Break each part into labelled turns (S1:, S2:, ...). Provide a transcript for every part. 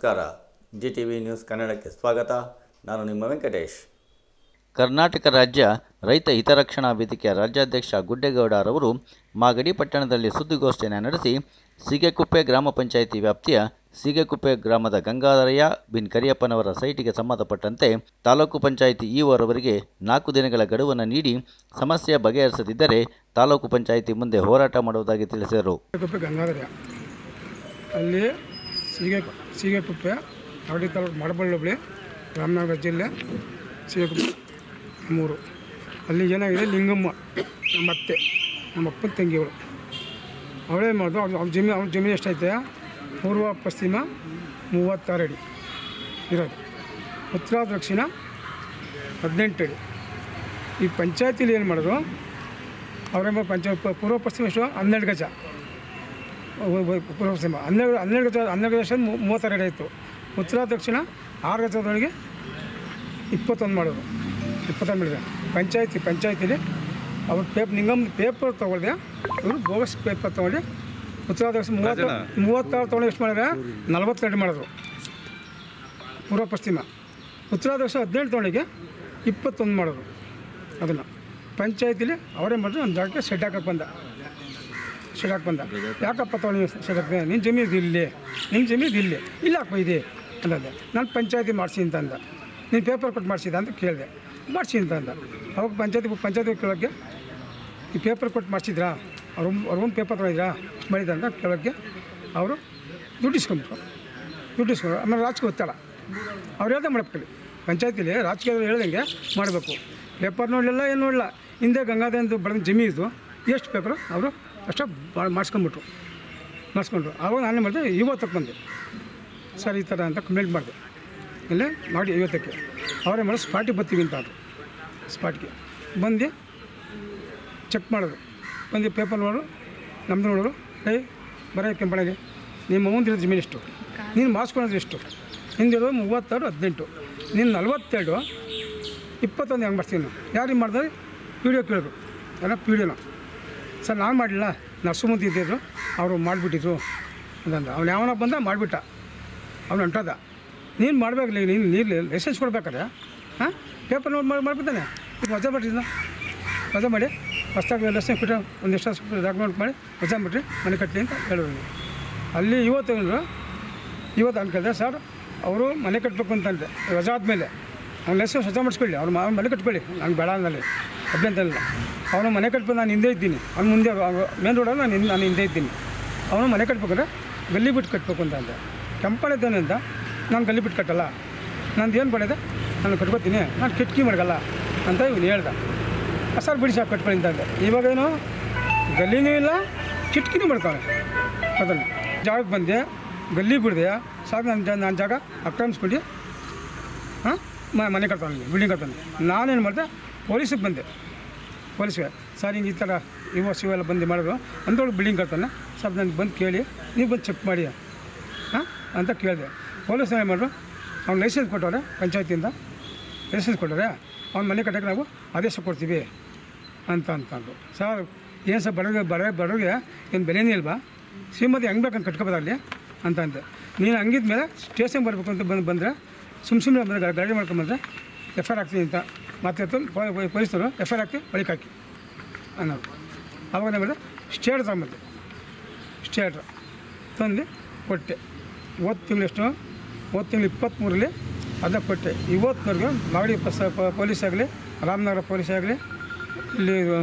S1: ನಮಸ್ಕಾರ. GTV news ಕನ್ನಡಕ್ಕೆ ಸ್ವಾಗತ. ನಾನು ನಿಮ್ಮ ವೆಂಕಟೇಶ್.
S2: ಕರ್ನಾಟಕ ರಾಜ್ಯ ರೈತ ಹಿತರಕ್ಷಣಾ ವೇದಿಕೆಯ ರಾಜ್ಯಾಧ್ಯಕ್ಷ ಗುಡ್ಡೇಗೌಡರವರು ಮಾಗಡಿ ಪಟ್ಟಣದಲ್ಲಿ ಸುದ್ದಿಗೋಷ್ಠಿಯನ್ನು ನಡೆಸಿ ಸೀಗೆಕುಪ್ಪೆ ಗ್ರಾಮ ಪಂಚಾಯಿತಿ ವ್ಯಾಪ್ತಿಯ ಸೀಗೆಕುಪ್ಪೆ ಗ್ರಾಮದ ಗಂಗಾಧರಯ್ಯ ಬಿನ್ ಕರಿಯಪ್ಪನವರ ಸೈಟಿಗೆ ಸಂಬಂಧಪಟ್ಟಂತೆ ತಾಲೂಕು ಪಂಚಾಯಿತಿ ಇಒರವರಿಗೆ 4 ದಿನಗಳ ಗಡುವನ್ನು ನೀಡಿ ಸಮಸ್ಯೆ ಬಗೆಹರಿಸದಿದ್ದರೆ ತಾಲೂಕು ಪಂಚಾಯಿತಿ ಮುಂದೆ ಹೋರಾಟ ಮಾಡುವುದಾಗಿ ತಿಳಿಸಿದರು.
S3: ಗಂಗಾಧರಯ್ಯ ಅಲ್ಲಿ ಸೀಗೆಕುಪ್ಪೆ ಅವಳಿ ತಾಲೂಕು ಮಡಬಳ್ಳಿ ಹೋಬಳಿ ರಾಮನಗರ ಜಿಲ್ಲೆ ಸೀಗೆಕುಪ್ಪೆ ಮೂರು. ಅಲ್ಲಿ ಏನಾಗಿದೆ, ಲಿಂಗಮ್ಮ ನಮ್ಮ ಅತ್ತೆ, ನಮ್ಮ ಅಪ್ಪನ ತಂಗಿಗಳು ಅವಳೇ ಮಾಡೋದು. ಅವ್ರ ಜಮೀನು ಎಷ್ಟೈತೆ? ಪೂರ್ವ ಪಶ್ಚಿಮ 36 ಅಡಿ ಇರೋದು, ಉತ್ತರ ದಕ್ಷಿಣ 18 ಅಡಿ. ಈ ಪಂಚಾಯತಿಲಿ ಏನು ಮಾಡೋದು, ಅವರೇನೋ ಪೂರ್ವ ಪಶ್ಚಿಮ ಎಷ್ಟು 12 ಗಜ, ಪೂರ್ವ ಪಶ್ಚಿಮ 12 ಗಜ 36 ಅಡಿ ಆಯಿತು. ಉತ್ತರ ದಕ್ಷಿಣ 6 ಗಜದೊಳಗೆ 21 ಮಾಡೋದು. 21 ಮಾಡಿದೆ ಪಂಚಾಯತಿಲಿ ಅವ್ರು ನಿಂಗಮ್ಮ ಪೇಪರ್ ತೊಗೊಳ್ದೆ, ಇವರು ಬೋಗಸ್ ಪೇಪರ್ ತೊಗೊಂಡು ಉತ್ತರ ದಕ್ಷಿಣ 36 ತೊಗೊಂಡು ಎಷ್ಟು ಮಾಡಿದ್ರೆ 42 ಮಾಡಿದ್ರು ಪೂರ್ವ ಪಶ್ಚಿಮ. ಉತ್ತರ ದಕ್ಷಿಣ 18 ತೊಗೊಂಡಿಗೆ 21 ಮಾಡೋದು. ಅದನ್ನು ಪಂಚಾಯತಿಲಿ ಅವರೇ ಮಾಡಿದ್ರು. ಒಂದು ಜಾಗಕ್ಕೆ ಶೆಡ್ ಹಾಕಕ್ಕೆ ಬಂದ. ಯಾಕಪ್ಪ ತೊಗೊಂಡು ಶೆಡ್ ಹಾಕ್ದೆ? ನಿನ್ನ ಜಮೀನು ಇಲ್ಲಿ, ಇಲ್ಲ ಹಾಕೋ ಇದೆ ಅಂತಂದೆ. ನಾನು ಪಂಚಾಯತಿ ಮಾಡಿಸಿ ಅಂತ ಅಂದ. ನೀನು ಪೇಪರ್ ಕೊಟ್ಟು ಮಾಡಿಸಿದ ಅಂತ ಕೇಳಿದೆ. ಮಾಡಿಸಿ ಅಂತ ಅಂದ. ಅವಾಗ ಪಂಚಾಯತಿ ಕೇಳೋಕ್ಕೆ, ಈ ಪೇಪರ್ ಕೊಟ್ಟು ಮಾಡಿಸಿದ್ರಾ, ಅವ್ರೊಂದು ಪೇಪರ್ ತೊಗೊಂಡಿದ್ರಾ ಮಾಡಿದ ಅಂತ ಕೇಳೋಕ್ಕೆ ಅವರು ದುಡ್ಡು ಇಸ್ಕೊಂಡ್ರು. ಆಮೇಲೆ ರಾಜಕೀಯ ಒತ್ತಡ ಅವ್ರು ಹೇಳ್ದೆ ಮಾಡಬೇಕು. ಪಂಚಾಯತಿಲಿ ರಾಜಕೀಯದಲ್ಲಿ ಹೇಳ್ದಂಗೆ ಮಾಡಬೇಕು. ಪೇಪರ್ ನೋಡಲಿಲ್ಲ, ಏನು ನೋಡಲಿಲ್ಲ. ಹಿಂದೆ ಗಂಗಾಧರ ಬರೆದ ಜಮೀನಿದು ಎಷ್ಟು ಪೇಪರು ಅವರು ಅಷ್ಟು ಮಾಡಿಸ್ಕೊಂಡ್ರು. ಆವಾಗ ನಾನೇ ಮಾಡಿದೆ, ಇವತ್ತಕ್ಕೆ ಬಂದೆ. ಸರ್ ಈ ಥರ ಅಂತ ಕಂಪ್ಲೇಂಟ್ ಮಾಡಿದೆ. ಇಲ್ಲೇ ಮಾಡಿ 50ಕ್ಕೆ ಅವರೇ ಮಾಡಿ ಸ್ಪಾಟಿಗೆ ಬರ್ತೀವಿ ಅಂತ ಆದರು. ಸ್ಪಾಟ್ಗೆ ಬಂದು ಚೆಕ್ ಮಾಡೋದು. ಬಂದು ಪೇಪರ್ ನೋಡು, ನಮ್ಮದು ನೋಡೋರು, ಬರೀ ಕೆಂಪಣಗೆ ನಿಮ್ಮ ಮುಂದಿರೋ ಜಮೀನು ಎಷ್ಟು, ನೀನು ಮಾಡಿಸ್ಕೊಳ್ಳೋದು ಎಷ್ಟು, ಹಿಂದಿರೋ 36, 18, ನೀನು 42, 21 ಹೆಂಗೆ ಮಾಡ್ತೀನಿ ನಾವು? ಯಾರಿಗೆ ಮಾಡಿದ್ರೆ ಪಿ.ಡಿ.ಒ ಕೇಳಿದ್ರು. ಎಲ್ಲ ಪಿ.ಡಿ.ಒನ ಸರ್ ನಾನು ಮಾಡಲಿಲ್ಲ, ನಾವು ಸುಮ್ಮನೆ ಇದ್ದಿದ್ರು, ಅವರು ಮಾಡಿಬಿಟ್ಟಿದ್ರು ಅಂತಂದ. ಅವ್ನು ಯಾವನ ಬಂದ ಮಾಡಿಬಿಟ್ಟ, ಅವ್ನು ಹೊಂಟದ. ನೀನು ಮಾಡಬೇಕಿಲ್ಲ, ನೀನು ಲೈಸೆನ್ಸ್ ಕೊಡ್ಬೇಕಾರೆ ಪೇಪರ್ ನೋಡಿ ಮಾಡಿಬಿಡ್ತಾನೆ. ಈಗ ವಜಾ ಮಾಡಿ ಹೊಸ್ದಾಗಿ ಲೈಸೆನ್ಸ್ ಕೊಟ್ಟರೆ ಒಂದಿಷ್ಟು ಡಾಕ್ಯುಮೆಂಟ್ ಮಾಡಿ ವಜಾ ಬಿಟ್ರಿ ಮನೆ ಕಟ್ಟಲಿ ಅಂತ ಹೇಳಿದ್ರು. ಅಲ್ಲಿ ಇವತ್ತು ಅನ್ಕಲ್ದೆ ಸರ್ ಅವರು ಮನೆ ಕಟ್ಟಬೇಕು ಅಂತಂದೆ. ವಜಾ ಆದಮೇಲೆ ಅವ್ನು ಲೈಸೆನ್ಸ್ ವಜಾ ಮಾಡಿಸ್ಕೊಳ್ಳಿ, ಅವ್ನು ಮನೆ ಕಟ್ಕೊಳ್ಳಿ, ನಂಗೆ ಬೇಡ ಅಂದಲ್ಲಿ ಅಭ್ಯಂತರಿಲ್ಲ. ಅವನು ಮನೆ ಕಟ್ಬೇಕು, ನಾನು ಹಿಂದೆ ಇದ್ದೀನಿ, ಅವ್ನು ಮುಂದೆ ಮೇನ್ ರೋಡಲ್ಲಿ ನಾನು ಹಿಂದೆ ಇದ್ದೀನಿ. ಅವನು ಮನೆ ಕಟ್ಬೇಕಾದ್ರೆ ಗಲ್ಲಿ ಬಿಟ್ಟು ಕಟ್ಟಬೇಕು ಅಂತ ಅಂದೆ. ಕೆಂಪಣಿದ್ದಾನೆ ಅಂತ ನಾನು ಗಲ್ಲಿ ಬಿಟ್ಟು ಕಟ್ಟಲ್ಲ, ನಂದು ಏನು ಪಡೆದೆ ನಾನು ಕಟ್ಕೊತೀನಿ, ನಾನು ಕಿಟಕಿ ಮಾಡಗಲ್ಲ ಅಂತ ಇವನು ಹೇಳ್ದೆ. ಸರ್ ಬಿಡಿ ಸಾಕು ಕಟ್ಕೊಳ್ಳಿ ಅಂತಂದೆ. ಇವಾಗೇನು ಗಲ್ಲಿನೂ ಇಲ್ಲ, ಕಿಟಕಿನೂ ಮಾಡ್ತಾನೆ. ಅದನ್ನು ಜಾಗಕ್ಕೆ ಬಂದೆ, ಗಲ್ಲಿ ಬಿಡಿದೆ ಸಾಕು. ನನ್ನ ಜಾಗ ಆಕ್ರಮಿಸ್ಕೊಂಡು ಮನೆ ಕಟ್ತಾನೆ, ಬಿಲ್ಡಿಂಗ್ ಕಟ್ತಾನೆ. ನಾನೇನು ಮಾಡಿದೆ, ಪೊಲೀಸಿಗೆ ಬಂದೆ. ಪೊಲೀಸ್ಗೆ ಸರ್ ಹಿಂಗೆ ಈ ಥರ ಶಿವೆಲ್ಲ ಬಂದು ಮಾಡಿದ್ರು ಅಂದೊಳಗೆ ಬಿಲ್ಡಿಂಗ್ ಕಟ್ತಾನೆ ಸರ್, ನನಗೆ ಬಂದು ಕೇಳಿ ನೀವು ಬಂದು ಚೆಕ್ ಮಾಡಿ ಅಂತ ಕೇಳಿದೆ. ಪೊಲೀಸ್ ಏನು ಮಾಡಿದ್ರು, ಅವ್ನು ಲೈಸೆನ್ಸ್ ಕೊಟ್ಟವ್ರೆ, ಪಂಚಾಯತಿಯಿಂದ ಲೈಸೆನ್ಸ್ ಕೊಟ್ಟವ್ರೆ, ಅವ್ನ ಮನೆ ಕಟ್ಟಕ್ಕೆ ನಾವು ಆದೇಶ ಕೊಡ್ತೀವಿ ಅಂತಂದು. ಸರ್ ಏನು ಸರ್ ಬಡವ್ರಿಗೆ ಏನು ಬೆಲೆನೇ ಇಲ್ವಾ? ಶ್ರೀಮತಿ ಹೆಂಗೆ ಬೇಕಂತ ಕಟ್ಕೊಬೋದಾಗಲಿ ಅಂತಂದೆ. ನೀನು ಹಂಗಿದ್ಮೇಲೆ ಸ್ಟೇಷನ್ಗೆ ಬರಬೇಕು ಅಂತ ಬಂದರೆ ಸುಮ್ಮನೆ ಬಂದರೆ ಗಾಡಿ ಮಾಡ್ಕೊಂಬಂದರೆ ಎಫ್.ಐ.ಆರ್ ಹಾಕ್ತೀನಿ ಅಂತ ಮಾತಾಡ್ತು. ಪೊಲೀಸರು ಎಫ್.ಐ.ಆರ್ ಹಾಕಿ ಬಳಿಕ ಹಾಕಿ ಅನ್ನೋದು. ಆವಾಗ ಮಾಡಿದೆ, ಸ್ಟೇಟ್ ತಗೊಂಬಂದೆ. ಸ್ಟೇಟ್ ತಂದು ಕೊಟ್ಟೆ. ಹೋದ ತಿಂಗಳು 23ರಲ್ಲಿ ಅದನ್ನ ಕೊಟ್ಟೆ. ಇವತ್ತಿನವರೆಗೂ ಮಾಗಡಿ ಪೊಲೀಸ್ ಆಗಲಿ, ರಾಮನಗರ ಪೊಲೀಸ್ ಆಗಲಿ, ಇಲ್ಲಿ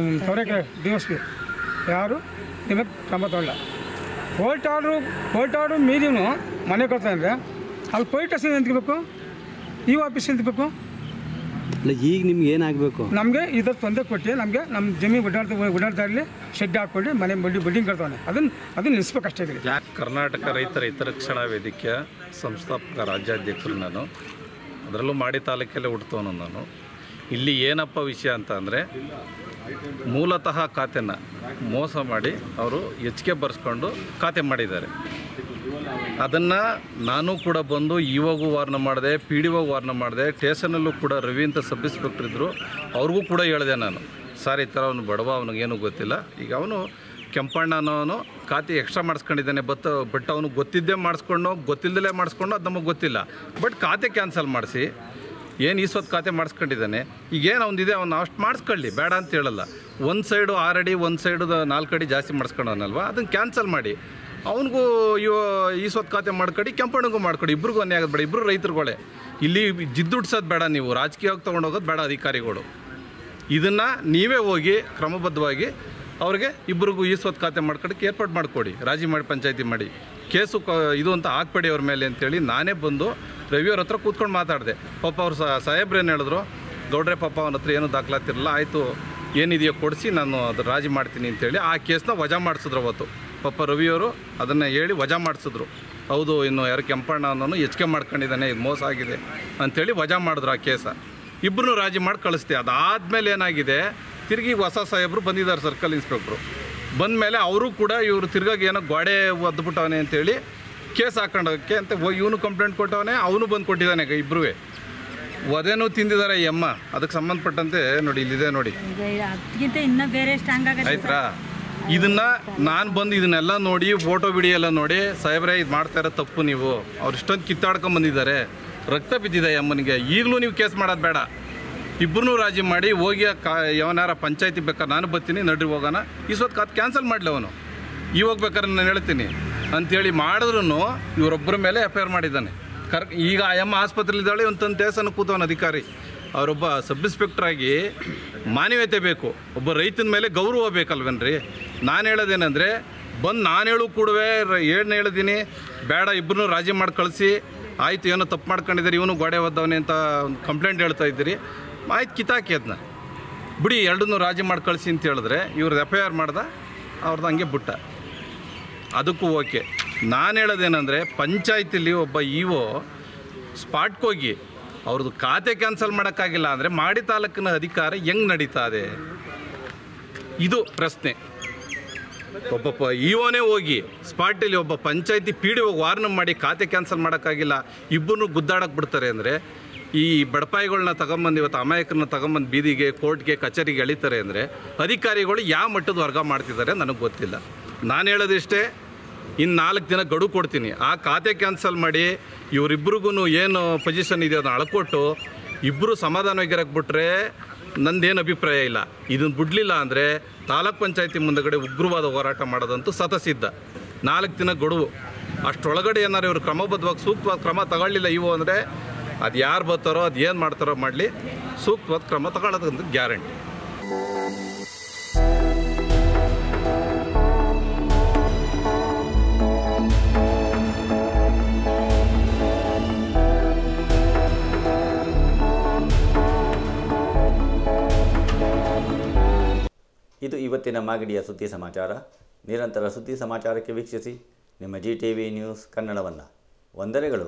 S3: ತವರೇಕೆರೆ DSP ಯಾರು ನಿಮಗೆ ಕ್ರಮ ತಗೊಳ್ಳ. ಕೋರ್ಟ್ ಆರ್ಡ್ರು ಮೀರಿನೂ ಮನೆ ಕೊಡ್ತಾ ಅಂದರೆ ಅಲ್ಲಿ ಪೊಲೀಸ್ ಸ್ಟೇಷನ್ ನಿಂತ್ಕೋಬೇಕು, ಆಫೀಸ್ ನಿಂತ್ಬೇಕು.
S4: ಅಲ್ಲ, ಈಗ ನಿಮ್ಗೆ ಏನಾಗಬೇಕು?
S3: ನಮಗೆ ಇದರ ತೊಂದರೆ ಕೊಟ್ಟು ನಮಗೆ ನಮ್ಮ ಜಮೀನು ಓಡಾಡ್ತಾ ಇರಲಿ, ಶೆಡ್ ಹಾಕ್ಕೊಂಡು ಮನೆ ಬಿಲ್ಡಿಂಗ್ ಕಟ್ತಾನೆ, ಅದನ್ನು ನಿಲ್ಲಿಸ್ಬೇಕು ಅಷ್ಟೇ.
S5: ಕರ್ನಾಟಕ ರೈತರ ಹಿತರಕ್ಷಣಾ ವೇದಿಕೆಯ ಸಂಸ್ಥಾಪಕ ರಾಜ್ಯಾಧ್ಯಕ್ಷರು ನಾನು. ಅದರಲ್ಲೂ ಮಾಡಿ ತಾಲೂಕಲ್ಲೇ ಹುಡ್ತವನು ನಾನು. ಇಲ್ಲಿ ಏನಪ್ಪ ವಿಷಯ ಅಂತ ಅಂದರೆ, ಮೂಲತಃ ಖಾತೆನ ಮೋಸ ಮಾಡಿ ಅವರು ಹೆಚ್ಚಿಗೆ ಬರೆಸ್ಕೊಂಡು ಖಾತೆ ಮಾಡಿದ್ದಾರೆ. ಅದನ್ನು ನಾನು ಕೂಡ ಬಂದು ಇವಾಗೂ ವಾರ್ನ ಮಾಡಿದೆ, PDO ವಾರ್ನ ಮಾಡಿದೆ, ಸ್ಟೇಷನಲ್ಲೂ ಕೂಡ ರವಿ ಅಂತ ಸಬ್ ಇನ್ಸ್ಪೆಕ್ಟರ್ ಇದ್ದರು, ಅವ್ರಿಗೂ ಕೂಡ ಹೇಳಿದೆ ನಾನು, ಸರ್ ಈ ಥರ ಅವನು ಬಡವ, ಅವನಿಗೇನು ಗೊತ್ತಿಲ್ಲ, ಈಗ ಅವನು ಕೆಂಪಣ್ಣನವನು ಖಾತೆ ಎಕ್ಸ್ಟ್ರಾ ಮಾಡಿಸ್ಕೊಂಡಿದ್ದಾನೆ. ಬಟ್ ಅವನು ಗೊತ್ತಿದ್ದೇ ಮಾಡಿಸ್ಕೊಂಡು ಗೊತ್ತಿಲ್ಲದಲೇ ಮಾಡಿಸ್ಕೊಂಡು ಅದು ನಮಗೆ ಗೊತ್ತಿಲ್ಲ. ಬಟ್ ಖಾತೆ ಕ್ಯಾನ್ಸಲ್ ಮಾಡಿಸಿ ಏನು ಈಸ್ವತ್ತು ಖಾತೆ ಮಾಡಿಸ್ಕೊಂಡಿದ್ದಾನೆ. ಈಗೇನು ಅವನಿದೆ ಅವ್ನು ಅಷ್ಟು ಮಾಡಿಸ್ಕೊಳ್ಳಿ, ಬೇಡ ಅಂತ ಹೇಳಲ್ಲ. ಒಂದು ಸೈಡು 6 ಅಡಿ, ಒಂದು ಸೈಡು 4 ಅಡಿ ಜಾಸ್ತಿ ಮಾಡಿಸ್ಕೊಂಡವನಲ್ವ, ಅದನ್ನು ಕ್ಯಾನ್ಸಲ್ ಮಾಡಿ ಅವನಿಗೂ ಈಸ್ವತ್ತು ಖಾತೆ ಮಾಡ್ಕೊಡಿ, ಕೆಂಪಣ್ಣಗೂ ಮಾಡ್ಕೊಡಿ. ಇಬ್ರಿಗೂ ಅನ್ಯಾಯ ಆಗೋದು ಬೇಡ. ಇಬ್ಬರು ರೈತರುಗಳೇ. ಇಲ್ಲಿ ಜಿದ್ದುಡ್ಸೋದು ಬೇಡ, ನೀವು ರಾಜಕೀಯವಾಗಿ ತೊಗೊಂಡೋಗೋದು ಬೇಡ. ಅಧಿಕಾರಿಗಳು ಇದನ್ನು ನೀವೇ ಹೋಗಿ ಕ್ರಮಬದ್ಧವಾಗಿ ಅವ್ರಿಗೆ ಇಬ್ಬರಿಗೂ ಈಸ್ವತ್ತು ಖಾತೆ ಮಾಡ್ಕೊಡಕ್ಕೆ ಏರ್ಪಾಡು ಮಾಡಿಕೊಡಿ. ರಾಜಿ ಮಾಡಿ ಪಂಚಾಯತಿ ಮಾಡಿ ಕೇಸು ಇದು ಅಂತ ಹಾಕ್ಬೇಡಿ ಅವ್ರ ಮೇಲೆ ಅಂತೇಳಿ ನಾನೇ ಬಂದು ರವಿಯವ್ರ ಹತ್ರ ಕೂತ್ಕೊಂಡು ಮಾತಾಡಿದೆ. ಪಾಪ ಅವ್ರು ಸಾಹೇಬ್ರೇನು ಹೇಳಿದ್ರು, ಗೌಡ್ರೆ ಪಾಪ ಅವನ ಹತ್ರ ಏನೂ ದಾಖಲಾತಿರಲ್ಲ, ಆಯಿತು ಏನಿದೆಯೋ ಕೊಡಿಸಿ ನಾನು ಅದು ರಾಜಿ ಮಾಡ್ತೀನಿ ಅಂತೇಳಿ ಆ ಕೇಸನ್ನ ವಜಾ ಮಾಡಿಸಿದ್ರು. ಅವತ್ತು ಪಾಪ ರವಿಯವರು ಅದನ್ನು ಹೇಳಿ ವಜಾ ಮಾಡಿಸಿದ್ರು. ಹೌದು, ಇನ್ನು ಯಾರು ಕೆಂಪಣ್ಣ ಅನ್ನೋನು ಹೆಚ್ಚಿಗೆ ಮಾಡ್ಕೊಂಡಿದ್ದಾನೆ, ಇದು ಮೋಸ ಆಗಿದೆ ಅಂಥೇಳಿ ವಜಾ ಮಾಡಿದ್ರು ಆ ಕೇಸ. ಇಬ್ಬರೂ ರಾಜಿ ಮಾಡಿ ಕಳಿಸ್ತೆ. ಅದಾದಮೇಲೆ ಏನಾಗಿದೆ, ತಿರುಗಿ ಹೊಸ ಸಾಹೇಬರು ಬಂದಿದ್ದಾರೆ, ಸರ್ಕಲ್ ಇನ್ಸ್ಪೆಕ್ಟ್ರು ಬಂದ ಮೇಲೆ ಅವರು ಕೂಡ ಇವರು ತಿರ್ಗಾಗಿ ಏನೋ ಗೋಡೆ ಒದ್ಬಿಟ್ಟವನೆ ಅಂತೇಳಿ ಕೇಸ್ ಹಾಕೊಂಡೋಕ್ಕೆ ಅಂತ ಇವನು ಕಂಪ್ಲೇಂಟ್ ಕೊಟ್ಟವನೇ, ಅವನು ಬಂದು ಕೊಟ್ಟಿದ್ದಾನೆ. ಇಬ್ಬರೂ ಒದೇನೂ ತಿಂದಿದ್ದಾರೆ ಈ ಅಮ್ಮ. ಅದಕ್ಕೆ ಸಂಬಂಧಪಟ್ಟಂತೆ ನೋಡಿ ಇಲ್ಲಿದೆ ನೋಡಿ, ಆಯ್ತಾ? ಇದನ್ನು ನಾನು ಬಂದು ಇದನ್ನೆಲ್ಲ ನೋಡಿ ಫೋಟೋ ವಿಡಿಯೋ ಎಲ್ಲ ನೋಡಿ, ಸಾಹೇಬ್ರೆ ಇದು ಮಾಡ್ತಾ ಇರೋ ತಪ್ಪು, ನೀವು ಅವ್ರು ಇಷ್ಟೊಂದು ಕಿತ್ತಾಡ್ಕೊಂಬಂದಿದ್ದಾರೆ, ರಕ್ತ ಬಿದ್ದಿದೆ ಅಮ್ಮನಿಗೆ, ಈಗಲೂ ನೀವು ಕೇಸ್ ಮಾಡೋದು ಬೇಡ, ಇಬ್ಬರೂ ರಾಜಿ ಮಾಡಿ ಹೋಗಿ ಯಾವನಾರ ಪಂಚಾಯತಿ ಬೇಕಾದ್ರೆ ನಾನು ಬರ್ತೀನಿ, ನಡ್ರಿ ಹೋಗೋಣ, ಈಸ್ವತ್ತು ಖಾತೆ ಕ್ಯಾನ್ಸಲ್ ಮಾಡಲಿ ಅವನು, ಇವಾಗ ಬೇಕಾದ್ರೆ ನಾನು ಹೇಳ್ತೀನಿ ಅಂಥೇಳಿ ಮಾಡಿದ್ರು ಇವರೊಬ್ಬರ ಮೇಲೆ ಎಫ್ ಐ ಆರ್ ಮಾಡಿದ್ದಾನೆ. ಈಗ ಆ ಅಮ್ಮ ಆಸ್ಪತ್ರೆಲಿದ್ದಾಳೆ, ಒಂದು ತಂದು ದೇವಸ್ಥಾನ ಕೂತವನ ಅಧಿಕಾರಿ. ಅವರೊಬ್ಬ ಸಬ್ ಇನ್ಸ್ಪೆಕ್ಟ್ರಾಗಿ ಮಾನವೀಯತೆ ಬೇಕು, ಒಬ್ಬ ರೈತನ ಮೇಲೆ ಗೌರವ ಬೇಕಲ್ವೇನ್ರಿ? ನಾನು ಹೇಳೋದೇನೆಂದರೆ, ಬಂದು ನಾನು ಹೇಳು ಕೂಡವೇ ಏನು ಹೇಳಿದ್ದೀನಿ, ಬೇಡ ಇಬ್ಬರೂ ರಾಜಿ ಮಾಡಿ ಕಳಿಸಿ, ಆಯಿತು ಏನೋ ತಪ್ಪು ಮಾಡ್ಕೊಂಡಿದ್ದೀರಿ, ಇವನು ಗೋಡೆ ಒದ್ದವನೇ ಅಂತ ಒಂದು ಕಂಪ್ಲೇಂಟ್ ಹೇಳ್ತಾ ಇದ್ದೀರಿ, ಆಯ್ತು ಕಿತ್ತಾಕಿ ಅದನ್ನ ಬಿಡಿ, ಎರಡನ್ನೂ ರಾಜಿ ಮಾಡಿ ಕಳಿಸಿ ಅಂತ ಹೇಳಿದ್ರೆ ಇವ್ರದ್ದು ಎಫ್ ಐ ಆರ್ ಮಾಡ್ದೆ, ಅವ್ರದ್ದು ಹಂಗೆ ಬಿಟ್ಟ. ಅದಕ್ಕೂ ಓಕೆ. ನಾನು ಹೇಳೋದೇನೆಂದರೆ, ಪಂಚಾಯತಿಲಿ ಒಬ್ಬ ಇಒ ಸ್ಪಾಟ್ಗೆ ಹೋಗಿ ಅವ್ರದ್ದು ಖಾತೆ ಕ್ಯಾನ್ಸಲ್ ಮಾಡೋಕ್ಕಾಗಿಲ್ಲ ಅಂದರೆ ಮಾಡಿ ತಾಲೂಕಿನ ಅಧಿಕಾರ ಹೆಂಗೆ ನಡೀತಾ ಇದೆ? ಇದು ಪ್ರಶ್ನೆ. ಒಬ್ಬ ಇಒನೇ ಹೋಗಿ ಸ್ಪಾಟಲ್ಲಿ ಒಬ್ಬ ಪಂಚಾಯತಿ ಪಿ ಡಿ ಹೋಗಿ ವಾರ್ನ್ ಮಾಡಿ ಖಾತೆ ಕ್ಯಾನ್ಸಲ್ ಮಾಡೋಕ್ಕಾಗಿಲ್ಲ, ಇಬ್ಬರನ್ನೂ ಗುದ್ದಾಡಕ್ಕೆ ಬಿಡ್ತಾರೆ ಅಂದರೆ, ಈ ಬಡಪಾಯಿಗಳನ್ನ ತಗೊಂಬಂದು ಇವತ್ತು ಅಮಾಯಕರನ್ನ ತಗೊಂಬಂದು ಬೀದಿಗೆ, ಕೋರ್ಟ್ಗೆ, ಕಚೇರಿಗೆ ಎಳಿತಾರೆ ಅಂದರೆ ಅಧಿಕಾರಿಗಳು ಯಾವ ಮಟ್ಟದ ವರ್ಗ ಮಾಡ್ತಿದ್ದಾರೆ ನನಗೆ ಗೊತ್ತಿಲ್ಲ. ನಾನು ಹೇಳೋದಿಷ್ಟೇ, ಇನ್ನು 4 ದಿನ ಗಡುವು ಕೊಡ್ತೀನಿ, ಆ ಖಾತೆ ಕ್ಯಾನ್ಸಲ್ ಮಾಡಿ ಇವರಿಬ್ರಿಗೂ ಏನು ಪೊಸಿಷನ್ ಇದೆಯೋ ಅದನ್ನು ಅಳ್ಕೊಟ್ಟು ಇಬ್ಬರು ಸಮಾಧಾನವಾಗಿರಕ್ಕೆ ಬಿಟ್ಟರೆ ನಂದೇನು ಅಭಿಪ್ರಾಯ ಇಲ್ಲ. ಇದನ್ನು ಬಿಡಲಿಲ್ಲ ಅಂದರೆ ತಾಲೂಕ್ ಪಂಚಾಯತಿ ಮುಂದಗಡೆ ಉಗ್ರವಾದ ಹೋರಾಟ ಮಾಡೋದಂತೂ ಸತಸಿದ್ಧ. 4 ದಿನ ಗಡುವು, ಅಷ್ಟರೊಳಗಡೆ ಏನಾರು ಇವರು ಕ್ರಮಬದ್ಧವಾಗಿ ಸೂಕ್ತವಾದ ಕ್ರಮ ತಗೊಳ್ಳಿಲ್ಲ ಇವು ಅಂದರೆ ಅದು ಯಾರು ಬರ್ತಾರೋ ಅದು ಏನು ಮಾಡ್ತಾರೋ ಮಾಡಲಿ, ಸೂಕ್ತವಾದ ಕ್ರಮ ತಗೊಳ್ಳೋದಂತ ಗ್ಯಾರಂಟಿ.
S1: ಇದು ಇವತ್ತಿನ ಮಾಗಡಿಯ ಸುದ್ದಿ ಸಮಾಚಾರ. ನಿರಂತರ ಸುದ್ದಿ ಸಮಾಚಾರಕ್ಕೆ ವೀಕ್ಷಿಸಿ ನಿಮ್ಮ GTV ನ್ಯೂಸ್ ಕನ್ನಡವನ್ನು. ವಂದನೆಗಳು.